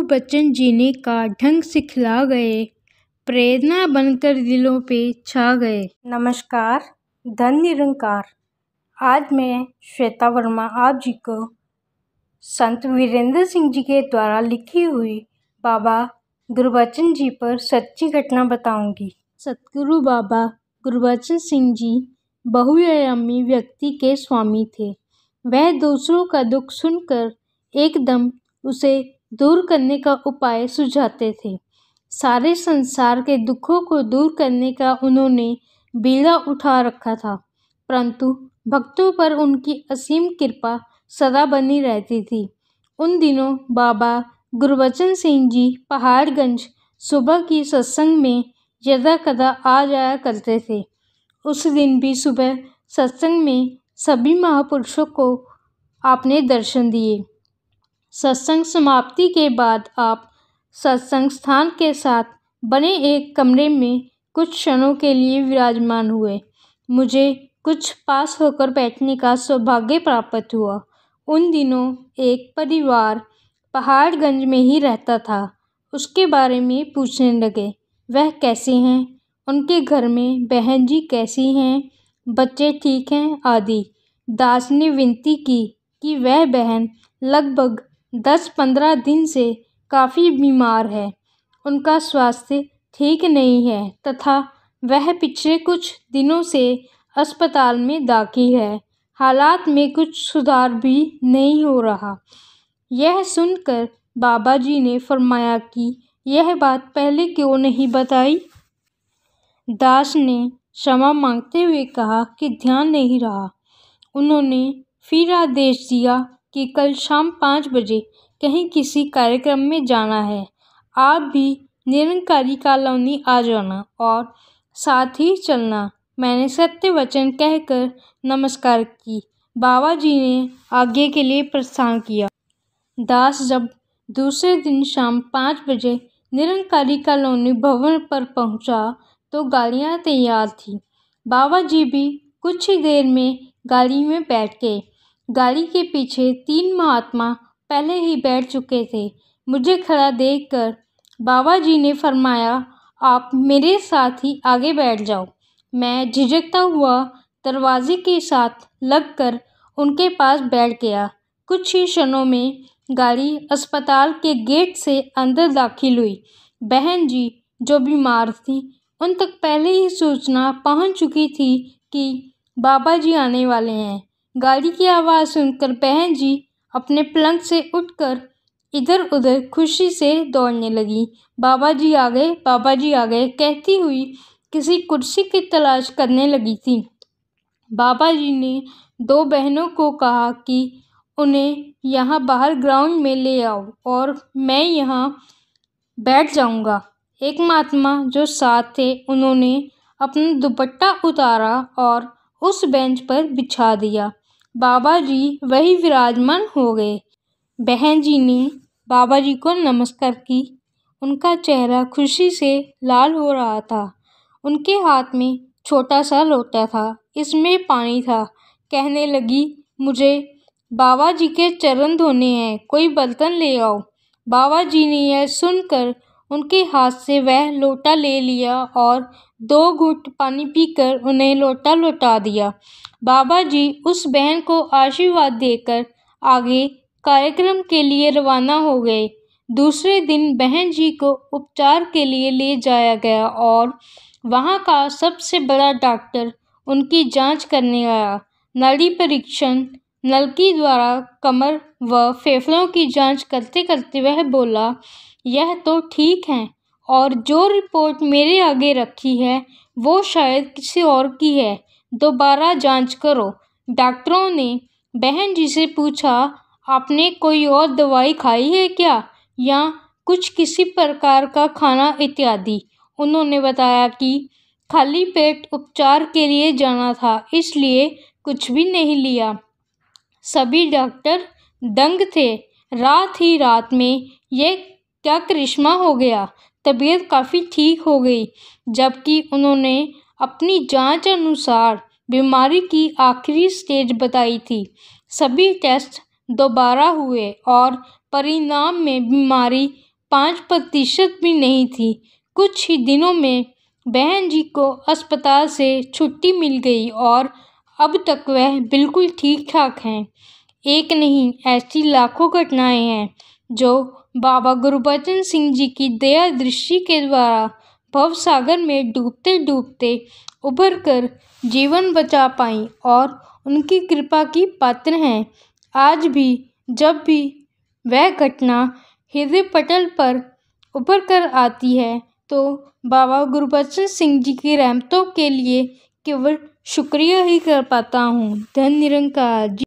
गुरबचन जीने का ढंग सिखला गए, प्रेरणा बनकर दिलों पे छा गए। नमस्कार, धन निरंकार। आज मैं श्वेता वर्मा आप जी को संत वीरेंद्र सिंह जी के द्वारा लिखी हुई बाबा गुरबचन जी पर सच्ची घटना बताऊंगी। सतगुरु बाबा गुरबचन सिंह जी बहुआयामी व्यक्ति के स्वामी थे। वह दूसरों का दुख सुनकर एकदम उसे दूर करने का उपाय सुझाते थे। सारे संसार के दुखों को दूर करने का उन्होंने बीड़ा उठा रखा था, परंतु भक्तों पर उनकी असीम कृपा सदा बनी रहती थी। उन दिनों बाबा गुरबचन सिंह जी पहाड़गंज सुबह की सत्संग में यदाकदा आ जाया करते थे। उस दिन भी सुबह सत्संग में सभी महापुरुषों को आपने दर्शन दिए। सत्संग समाप्ति के बाद आप सत्संग स्थान के साथ बने एक कमरे में कुछ क्षणों के लिए विराजमान हुए। मुझे कुछ पास होकर बैठने का सौभाग्य प्राप्त हुआ। उन दिनों एक परिवार पहाड़गंज में ही रहता था। उसके बारे में पूछने लगे, वह कैसे हैं, उनके घर में बहन जी कैसी हैं, बच्चे ठीक हैं आदि। दास ने विनती की कि वह बहन लगभग 10-15 दिन से काफ़ी बीमार है, उनका स्वास्थ्य ठीक नहीं है तथा वह पिछले कुछ दिनों से अस्पताल में दाखिल है। हालात में कुछ सुधार भी नहीं हो रहा। यह सुनकर बाबा जी ने फरमाया कि यह बात पहले क्यों नहीं बताई। दास ने क्षमा मांगते हुए कहा कि ध्यान नहीं रहा। उन्होंने फिर आदेश दिया कि कल शाम 5 बजे कहीं किसी कार्यक्रम में जाना है, आप भी निरंकारी कॉलोनी आ जाना और साथ ही चलना। मैंने सत्य वचन कहकर नमस्कार की। बाबा जी ने आगे के लिए प्रस्थान किया। दास जब दूसरे दिन शाम 5 बजे निरंकारी कॉलोनी भवन पर पहुंचा तो गाड़ियां तैयार थीं। बाबा जी भी कुछ ही देर में गाड़ी में बैठ गए। गाड़ी के पीछे 3 महात्मा पहले ही बैठ चुके थे। मुझे खड़ा देखकर बाबा जी ने फरमाया, आप मेरे साथ ही आगे बैठ जाओ। मैं झिझकता हुआ दरवाजे के साथ लगकर उनके पास बैठ गया। कुछ ही क्षणों में गाड़ी अस्पताल के गेट से अंदर दाखिल हुई। बहन जी जो बीमार थी, उन तक पहले ही सूचना पहुंच चुकी थी कि बाबा जी आने वाले हैं। गाड़ी की आवाज़ सुनकर बहन जी अपने पलंग से उठकर इधर उधर खुशी से दौड़ने लगी। बाबा जी आ गए, बाबा जी आ गए कहती हुई किसी कुर्सी की तलाश करने लगी थी। बाबा जी ने 2 बहनों को कहा कि उन्हें यहाँ बाहर ग्राउंड में ले आओ और मैं यहाँ बैठ जाऊँगा। एक महात्मा जो साथ थे, उन्होंने अपना दुपट्टा उतारा और उस बेंच पर बिछा दिया। बाबा जी वही विराजमान हो गए। बहन जी ने बाबा जी को नमस्कार की। उनका चेहरा खुशी से लाल हो रहा था। उनके हाथ में छोटा सा लोटा था, इसमें पानी था। कहने लगी, मुझे बाबा जी के चरण धोने हैं, कोई बर्तन ले आओ। बाबा जी ने यह सुनकर उनके हाथ से वह लोटा ले लिया और 2 घूंट पानी पीकर उन्हें लोटा लौटा दिया। बाबा जी उस बहन को आशीर्वाद देकर आगे कार्यक्रम के लिए रवाना हो गए। दूसरे दिन बहन जी को उपचार के लिए ले जाया गया और वहाँ का सबसे बड़ा डॉक्टर उनकी जांच करने आया। नाड़ी परीक्षण, नलकी द्वारा कमर व फेफड़ों की जांच करते करते वह बोला, यह तो ठीक है और जो रिपोर्ट मेरे आगे रखी है वो शायद किसी और की है, दोबारा जांच करो। डॉक्टरों ने बहन जी से पूछा, आपने कोई और दवाई खाई है क्या, या कुछ किसी प्रकार का खाना इत्यादि। उन्होंने बताया कि खाली पेट उपचार के लिए जाना था, इसलिए कुछ भी नहीं लिया। सभी डॉक्टर दंग थे। रात ही रात में यह क्या करिश्मा हो गया, तबीयत काफ़ी ठीक हो गई, जबकि उन्होंने अपनी जांच अनुसार बीमारी की आखिरी स्टेज बताई थी। सभी टेस्ट दोबारा हुए और परिणाम में बीमारी 5% भी नहीं थी। कुछ ही दिनों में बहन जी को अस्पताल से छुट्टी मिल गई और अब तक वह बिल्कुल ठीक ठाक हैं। एक नहीं, ऐसी लाखों घटनाएं हैं जो बाबा गुरबचन सिंह जी की दया दृष्टि के द्वारा भव सागर में डूबते डूबते उभर कर जीवन बचा पाई और उनकी कृपा की पात्र हैं। आज भी जब भी वह घटना हृदय पटल पर उभर कर आती है तो बाबा गुरबचन सिंह जी की रहमतों के लिए केवल शुक्रिया ही कर पाता हूँ। धन निरंकार जी।